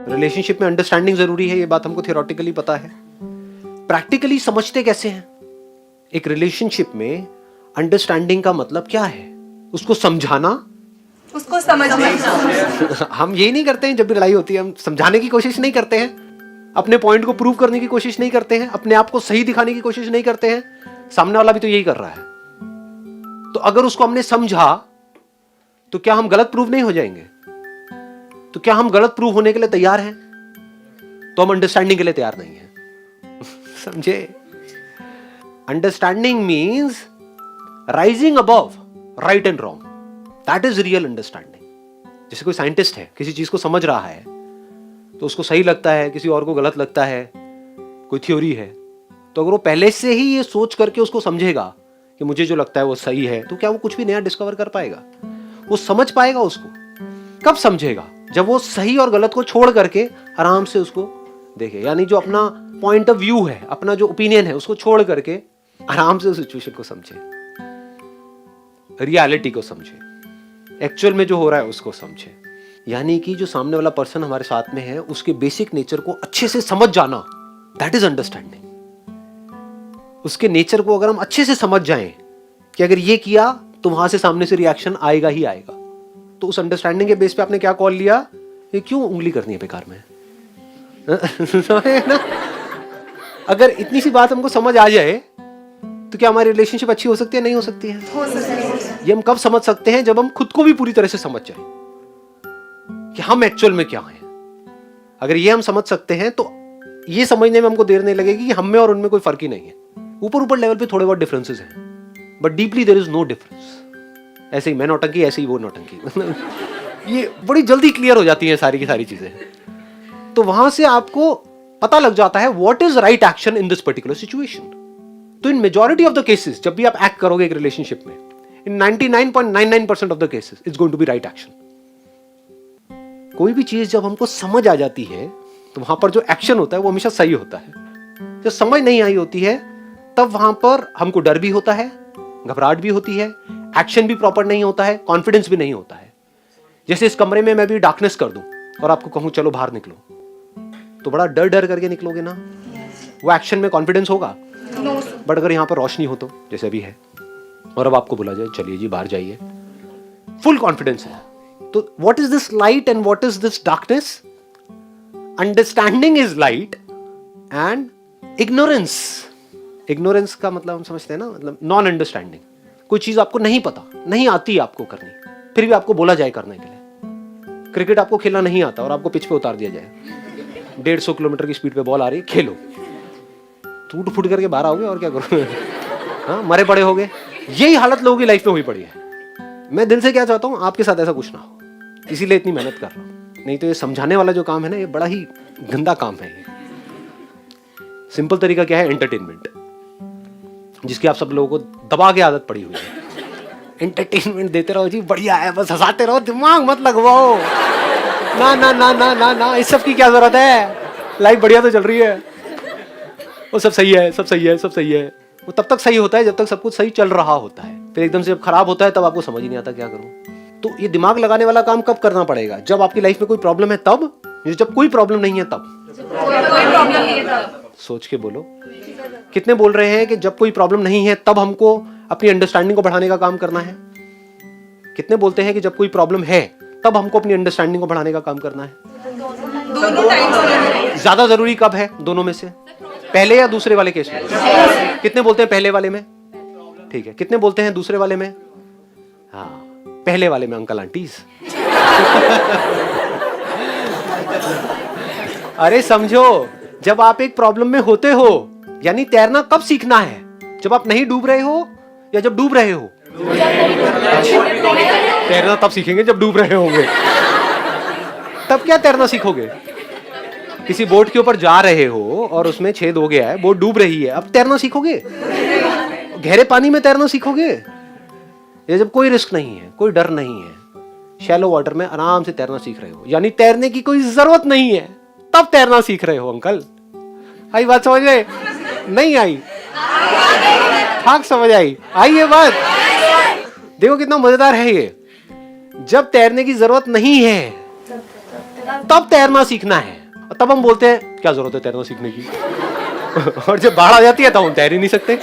Relationship में understanding जरूरी है, ये बात हमको थियोरेटिकली पता है। प्रैक्टिकली समझते कैसे हैं? एक रिलेशनशिप में अंडरस्टैंडिंग का मतलब क्या है? उसको समझाना, उसको समझना। हम ये नहीं करते हैं जब भी लड़ाई होती है, हम समझाने की कोशिश नहीं करते हैं, अपने पॉइंट को प्रूव करने की कोशिश नहीं करते हैं, अपने आप को सही दिखाने की कोशिश नहीं करते हैं। सामने वाला भी तो यही कर रहा है। तो अगर उसको हमने समझा तो क्या हम गलत प्रूव नहीं हो जाएंगे? तो क्या हम गलत प्रूव होने के लिए तैयार हैं? तो हम अंडरस्टैंडिंग के लिए तैयार नहीं हैं। समझे? Understanding means rising above right and wrong, that is real understanding. जैसे कोई साइंटिस्ट है, किसी चीज को समझ रहा है तो उसको सही लगता है, किसी और को गलत लगता है, कोई थ्योरी है, तो अगर वो पहले से ही ये सोच करके उसको समझेगा कि मुझे जो लगता है वो सही है, तो क्या वो कुछ भी नया डिस्कवर कर पाएगा? वो समझ पाएगा उसको? कब समझेगा? जब वो सही और गलत को छोड़ करके आराम से उसको देखे। यानी जो अपना पॉइंट ऑफ व्यू है, अपना जो ओपिनियन है, उसको छोड़ करके आराम से उस सिचुएशन को समझे, रियलिटी को समझे, एक्चुअल में जो हो रहा है उसको समझे। यानी कि जो सामने वाला पर्सन हमारे साथ में है उसके बेसिक नेचर को अच्छे से समझ जाना, दैट इज अंडरस्टैंडिंग। उसके नेचर को अगर हम अच्छे से समझ जाएं कि अगर ये किया तो वहां से सामने से रिएक्शन आएगा ही आएगा, तो उस अंडरस्टैंडिंग के बेस पे आपने क्या कॉल लिया? ये क्यों उंगली करनी है बेकार में? ना? अगर इतनी सी बात हमको समझ आ जाए तो क्या हमारी रिलेशनशिप अच्छी हो सकती है? नहीं हो सकती है? हो सकती है। ये हम कब समझ सकते हैं? जब हम खुद को भी पूरी तरह से समझ जाए कि हम एक्चुअल में क्या हैं। अगर ये हम समझ सकते हैं तो ये समझने में हमको देर नहीं लगेगी कि हम में और उनमें कोई फर्क ही नहीं है। ऊपर ऊपर लेवल पे थोड़े बहुत डिफरेंसेस हैं, but deeply there is no difference. ऐसे ही मैं नौटंकी, ऐसे ही वो नौटंकी। ये बड़ी जल्दी क्लियर हो जाती है सारी की सारी चीजें। तो वहां से आपको पता लग जाता है what is right action in this particular situation. तो in majority of the cases जब भी आप एक्ट करोगे एक रिलेशनशिप में, in 99.99% of the cases it's going to be right action. कोई भी चीज जब हमको समझ आ जाती है तो वहां पर जो एक्शन होता है वो हमेशा सही होता है। जब समझ नहीं आई होती है तब वहां पर हमको डर भी होता है, घबराहट भी होती है, एक्शन भी प्रॉपर नहीं होता है, कॉन्फिडेंस भी नहीं होता है। जैसे इस कमरे में मैं भी डार्कनेस कर दूं और आपको कहूं चलो बाहर निकलो, तो बड़ा डर डर करके निकलोगे ना। वो एक्शन में कॉन्फिडेंस होगा। बट अगर यहां पर रोशनी हो तो, जैसे अभी है, और अब आपको बोला जाए चलिए जी बाहर जाइए, फुल कॉन्फिडेंस है। तो what is this light and what is this darkness? Understanding is light and ignorance, ignorance का मतलब हम समझते हैं ना, मतलब नॉन अंडरस्टैंडिंग। कोई चीज आपको नहीं पता, नहीं आती आपको करनी, फिर भी आपको बोला जाए करने के लिए। क्रिकेट आपको खेलना नहीं आता और आपको पिच पे उतार दिया जाए, 150 किलोमीटर की स्पीड पे बॉल आ रही है, खेलो, टूट फूट करके बाहर आओगे और क्या करोगे? हाँ, मरे पड़े होगे। यही हालत लोगों की लाइफ में हुई पड़ी है। मैं दिल से क्या चाहता हूं, आपके साथ ऐसा कुछ ना हो, इसीलिए इतनी मेहनत कर रहा हूं। नहीं तो ये समझाने वाला जो काम है ना, ये बड़ा ही गंदा काम है। ये सिंपल तरीका क्या है? एंटरटेनमेंट, जिसकी आप सब लोगों को दबा के आदत पड़ी हुई है। एंटरटेनमेंट देते रहो जी, बढ़िया है, बस हंसाते रहो, दिमाग मत लगवाओ। ना ना ना ना ना ना, इस सब की क्या जरूरत है? लाइफ बढ़िया तो चल रही है, वो सब सही है, सब सही है, सब सही है। वो तब तक सही होता है जब तक सब कुछ सही चल रहा होता है। फिर एकदम से जब खराब होता है तब आपको समझ ही नहीं आता क्या करूं। तो ये दिमाग लगाने वाला काम कब करना पड़ेगा? जब आपकी लाइफ में कोई प्रॉब्लम है तब, जब कोई प्रॉब्लम नहीं है तब। कोई प्रॉब्लम नहीं है तब। सोच के बोलो, कितने बोल रहे हैं कि जब कोई प्रॉब्लम नहीं है तब हमको अपनी अंडरस्टैंडिंग को बढ़ाने का काम करना है? कितने बोलते हैं कि जब कोई प्रॉब्लम है तब हमको अपनी अंडरस्टैंडिंग को बढ़ाने का काम करना है? दोनों टाइम। ज्यादा जरूरी कब है दोनों में से? पहले या दूसरे वाले केस में? कितने बोलते हैं पहले वाले में? ठीक है, कितने बोलते हैं दूसरे वाले में? हाँ, पहले वाले में अंकल आंटीज। अरे समझो, जब आप एक प्रॉब्लम में होते हो, यानी तैरना कब सीखना है? जब आप नहीं डूब रहे हो या जब डूब रहे हो? तैरना तब सीखेंगे जब डूब रहे होंगे। तब क्या तैरना सीखोगे? किसी बोट के ऊपर जा रहे हो और उसमें छेद हो गया है, बोट डूब रही है, अब तैरना सीखोगे? गहरे पानी में तैरना सीखोगे? ये जब कोई रिस्क नहीं है, कोई डर नहीं है, शैलो वाटर में आराम से तैरना सीख रहे हो, यानी तैरने की कोई जरूरत नहीं है, तब तैरना सीख रहे हो। अंकल आई बात समझ में? नहीं आई? ठाक समझ आई? आई ये बात? देखो कितना मजेदार है ये। जब तैरने की जरूरत नहीं है तब तैरना सीखना है। और तब हम बोलते हैं क्या जरूरत है तैरना सीखने की और जब बाढ़ आ जाती है तब हम तैर ही नहीं सकते।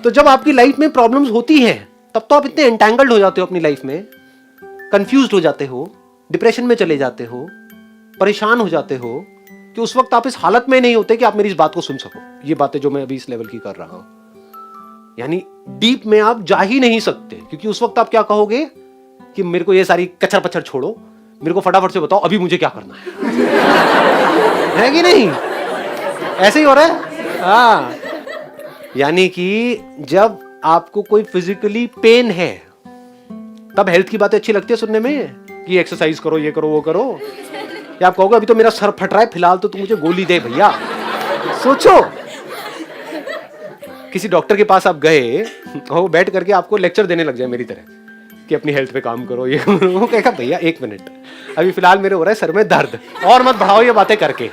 तो जब आपकी लाइफ में प्रॉब्लम्स होती हैं तब तो आप इतने एंटैंगल्ड हो जाते हो अपनी लाइफ में, कंफ्यूज्ड हो जाते हो, डिप्रेशन में चले जाते हो, परेशान हो जाते हो कि उस वक्त आप इस हालत में नहीं होते कि आप मेरी इस बात को सुन सको। ये बातें जो मैं अभी इस लेवल की कर रहा हूं, यानी डीप में आप जा ही नहीं सकते, क्योंकि उस वक्त आप क्या कहोगे कि मेरे को ये सारी कचर पचर छोड़ो, मेरे को फटाफट से बताओ अभी मुझे क्या करना है कि नहीं? ऐसे ही हो रहा है। हाँ, यानी कि जब आपको कोई फिजिकली पेन है तब हेल्थ की बातें अच्छी लगती है सुनने में कि एक्सरसाइज करो, ये करो, वो करो, या आप कहोगे अभी तो मेरा सर फट रहा है, फिलहाल तो तू मुझे गोली दे भैया। सोचो, किसी डॉक्टर के पास आप गए और वो बैठ करके आपको लेक्चर देने लग जाए मेरी तरह कि अपनी हेल्थ पे काम करो, ये वो कहेगा भैया एक मिनट, अभी फिलहाल मेरे हो रहा है सर में दर्द, और मत बढ़ाओ ये बातें करके,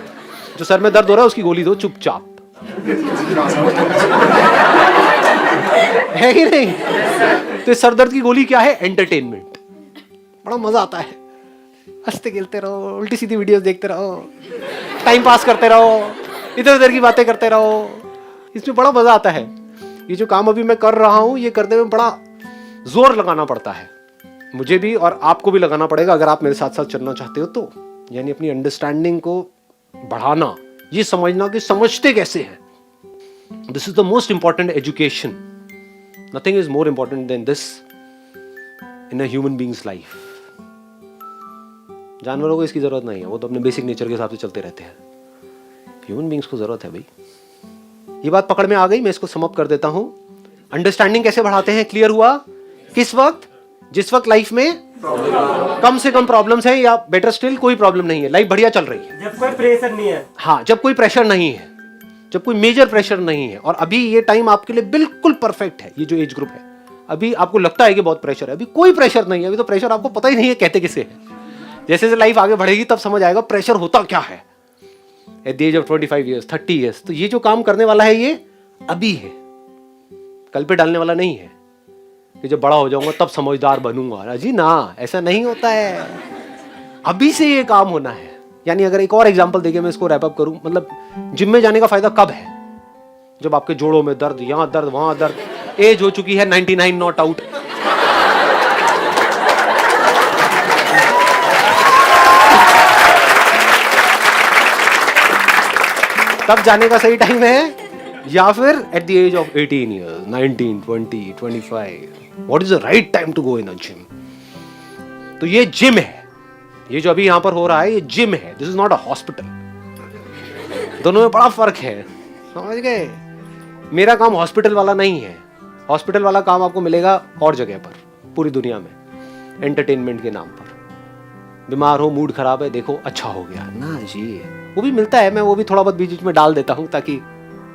जो सर में दर्द हो रहा है उसकी गोली दो चुपचाप। है कि नहीं? तो सर दर्द की गोली क्या है? एंटरटेनमेंट। बड़ा मजा आता है, हंसते खेलते रहो, उल्टी सीधी वीडियोस देखते रहो, टाइम पास करते रहो, इधर उधर की बातें करते रहो, इसमें बड़ा मजा आता है। ये जो काम अभी मैं कर रहा हूं ये करने में बड़ा जोर लगाना पड़ता है मुझे भी, और आपको भी लगाना पड़ेगा अगर आप मेरे साथ साथ चलना चाहते हो तो। यानी अपनी अंडरस्टैंडिंग को बढ़ाना, ये समझना कि समझते कैसे हैं। This is the most important education, nothing is more important than this in a human beings life. जानवरों को इसकी जरूरत नहीं है, वो तो अपने बेसिक नेचर के हिसाब से चलते रहते हैं। ह्यूमन बीइंग्स को जरूरत है भाई। ये बात पकड़ में आ गई, मैं इसको सम अप कर देता हूं। अंडरस्टैंडिंग कैसे बढ़ाते हैं? क्लियर हुआ? किस वक्त? जिस वक्त लाइफ में कम से कम प्रॉब्लम्स है, या बेटर स्टिल कोई प्रॉब्लम नहीं है, लाइफ बढ़िया चल रही है, जब कोई प्रेशर नहीं है। हाँ, जब कोई प्रेशर नहीं है, जब कोई मेजर प्रेशर नहीं है। और अभी ये टाइम आपके लिए बिल्कुल परफेक्ट है। ये जो एज ग्रुप है, अभी आपको लगता है कि बहुत प्रेशर है, अभी कोई प्रेशर नहीं है। अभी तो प्रेशर आपको पता ही नहीं है कहते किसे है। जैसे जैसे लाइफ आगे बढ़ेगी तब समझ आएगा प्रेशर होता क्या है। At the age of 25 years, 30 years, तो ये जो काम करने वाला है ये अभी है, कल पे डालने वाला नहीं है कि जब बड़ा हो जाऊंगा तब समझदार बनूंगा। जी ना, ऐसा नहीं होता है, अभी से ये काम होना है। यानी अगर एक और एग्जांपल देके मैं इसको रैप अप करूं, मतलब जिम में जाने का फायदा कब है? जब आपके जोड़ों में दर्द, यहां दर्द, वहां दर्द, एज हो चुकी है 99 नॉट आउट, तब जाने का सही टाइम है, या फिर at the age of 18 years, 19, 20, 25, what is the right time to go in a gym? तो ये जिम है, ये जो अभी यहां पर हो रहा है ये जिम है, this is not a hospital. दोनों में बड़ा फर्क है, समझ गए? मेरा काम हॉस्पिटल वाला नहीं है। हॉस्पिटल वाला काम आपको मिलेगा और जगह पर, पूरी दुनिया में, एंटरटेनमेंट के नाम पर। बीमार हो, मूड खराब है, देखो अच्छा हो गया ना जी, वो भी मिलता है। मैं वो भी थोड़ा बहुत बीच बीच में डाल देता हूँ, ताकि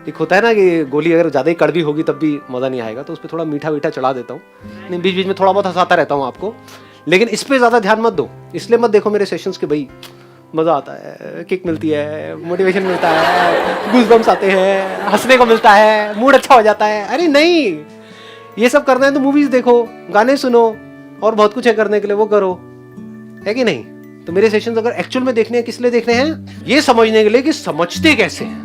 एक होता है ना कि गोली अगर ज्यादा ही कड़वी होगी तब भी मजा नहीं आएगा, तो उस पर थोड़ा मीठा वीठा चढ़ा देता हूँ। नहीं, बीच बीच में थोड़ा बहुत हंसाता रहता हूँ आपको, लेकिन इस पे ज्यादा ध्यान मत दो। इसलिए मत देखो मेरे सेशंस के, भाई मजा आता है, किक मिलती है, मोटिवेशन मिलता है, गूज़बम्स आते हैं, हंसने को मिलता है, मूड अच्छा हो जाता है। अरे नहीं, ये सब करना है तो मूवीज देखो, गाने सुनो, और बहुत कुछ है करने के लिए, वो करो, है कि नहीं? तो मेरे सेशंस अगर एक्चुअल में देखने हैं, किस लिए देखने हैं? ये समझने के लिए कि समझते कैसे हैं।